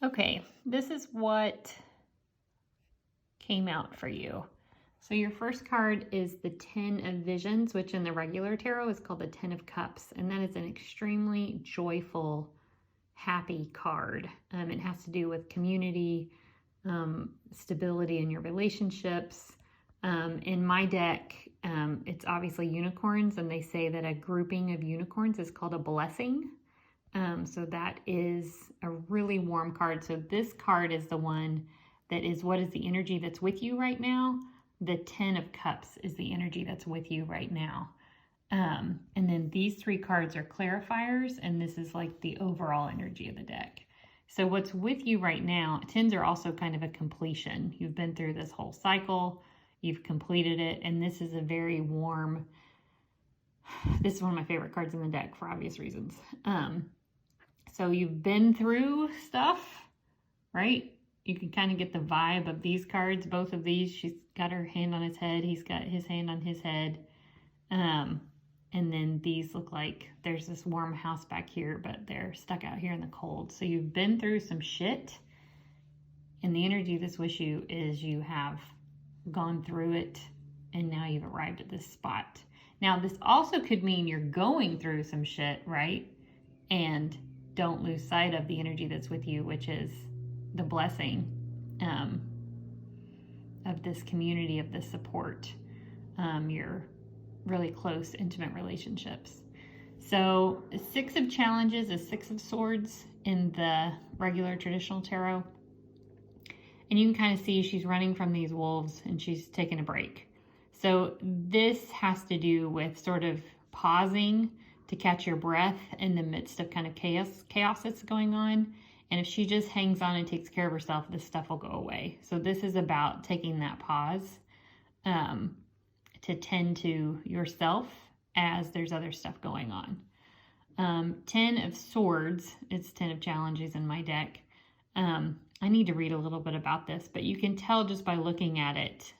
Okay, this is what came out for you. So your first card is the Ten of Visions, which in the regular tarot is called the Ten of Cups, and that is an extremely joyful, happy card. It has to do with community, stability in your relationships. In my deck, it's obviously unicorns, and they say that a grouping of unicorns is called a blessing. So that is a really warm card. So this card is the one that is, what is the energy that's with you right now? The Ten of Cups is the energy that's with you right now. And then these three cards are clarifiers, and this is like the overall energy of the deck. So what's with you right now, tens are also kind of a completion. You've been through this whole cycle, you've completed it, and this is a very warm, this is one of my favorite cards in the deck for obvious reasons. So you've been through stuff, right? You can kind of get the vibe of these cards, both of these. She's got her hand on his head, he's got his hand on his head. And then these look like there's this warm house back here, but they're stuck out here in the cold. So you've been through some shit, and the energy this with you is you have gone through it, and now you've arrived at this spot. Now, this also could mean you're going through some shit, right? And don't lose sight of the energy that's with you, which is the blessing of this community, of this support, your really close, intimate relationships. So Six of Challenges is Six of Swords in the regular traditional tarot. And you can kind of see she's running from these wolves and she's taking a break. So this has to do with sort of pausing to catch your breath in the midst of kind of chaos that's going on. And if she just hangs on and takes care of herself, this stuff will go away. So this is about taking that pause to tend to yourself as there's other stuff going on. 10 of Swords, it's 10 of Challenges in my deck. I need to read a little bit about this, but you can tell just by looking at it.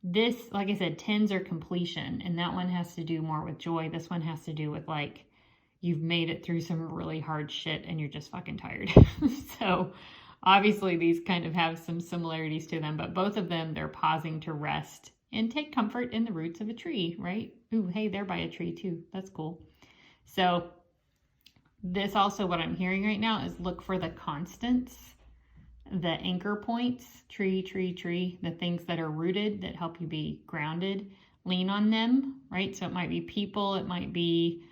This, like I said, tens are completion, and that one has to do more with joy. This one has to do with like, you've made it through some really hard shit and you're just fucking tired. So obviously these kind of have some similarities to them, but both of them, they're pausing to rest and take comfort in the roots of a tree, right? Ooh, hey, they're by a tree too. That's cool. So this also, what I'm hearing right now is look for the constants, the anchor points, tree, the things that are rooted that help you be grounded. Lean on them, right? So it might be people, it might be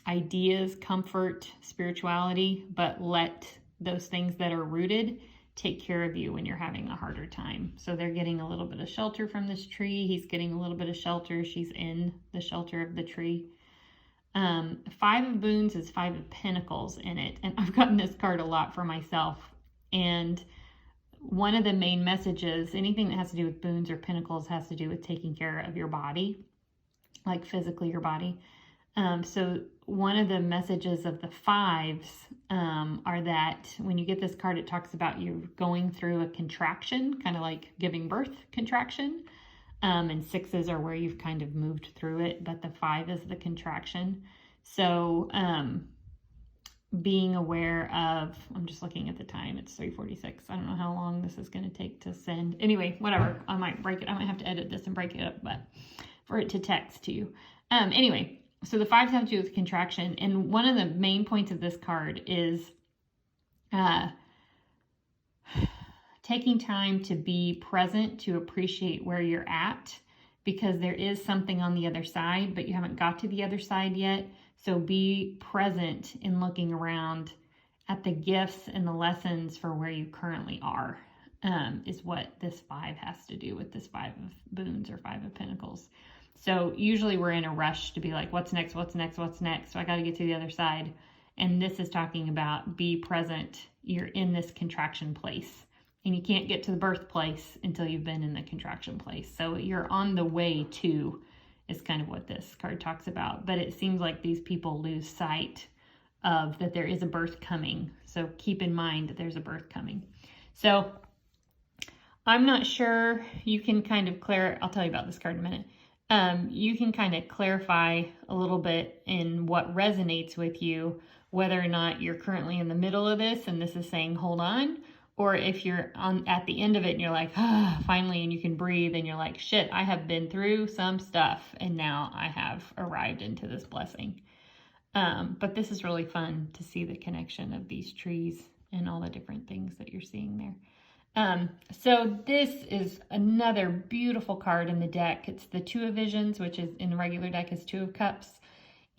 ideas, comfort, spirituality, but let those things that are rooted take care of you when you're having a harder time. So they're getting a little bit of shelter from this tree. He's getting a little bit of shelter. She's in the shelter of the tree. Five of Boons is Five of Pentacles in it. And I've gotten this card a lot for myself. And one of the main messages, anything that has to do with boons or pentacles has to do with taking care of your body, like physically your body. So one of the messages of the fives are that when you get this card, it talks about you going through a contraction, kind of like giving birth contraction. And sixes are where you've kind of moved through it, but the five is the contraction. So being aware of, I'm just looking at the time, it's 3:46. I don't know how long this is going to take to send. Anyway, whatever. I might break it. I might have to edit this and break it up, but for it to text to you. Anyway. So the fives have to do with contraction. And one of the main points of this card is taking time to be present, to appreciate where you're at, because there is something on the other side, but you haven't got to the other side yet. So be present in looking around at the gifts and the lessons for where you currently are, is what this five has to do with this Five of Boons or Five of Pentacles. So usually we're in a rush to be like, what's next? What's next? What's next? So I got to get to the other side. And this is talking about be present. You're in this contraction place and you can't get to the birthplace until you've been in the contraction place. So you're on the way to is kind of what this card talks about. But it seems like these people lose sight of that there is a birth coming. So keep in mind that there's a birth coming. So I'm not sure. You can kind of I'll tell you about this card in a minute. You can kind of clarify a little bit in what resonates with you whether or not you're currently in the middle of this and this is saying, hold on, or if you're at the end of it and you're like, finally, and you can breathe and you're like, shit, I have been through some stuff and now I have arrived into this blessing. But this is really fun to see the connection of these trees and all the different things that you're seeing there. So this is another beautiful card in the deck. It's the Two of Visions, which is in the regular deck is Two of Cups.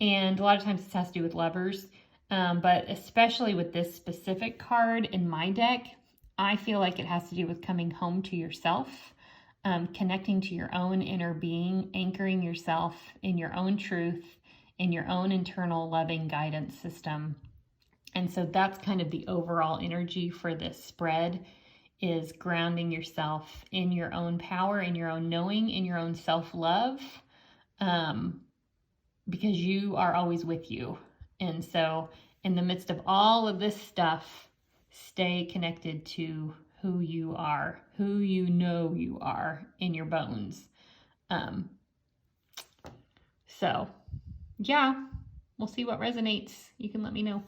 And a lot of times this has to do with lovers. But especially with this specific card in my deck, I feel like it has to do with coming home to yourself, connecting to your own inner being, anchoring yourself in your own truth, in your own internal loving guidance system. And so that's kind of the overall energy for this spread, is grounding yourself in your own power, in your own knowing, in your own self-love, because you are always with you. And so in the midst of all of this stuff, stay connected to who you are, who you know you are in your bones. So yeah, we'll see what resonates. You can let me know.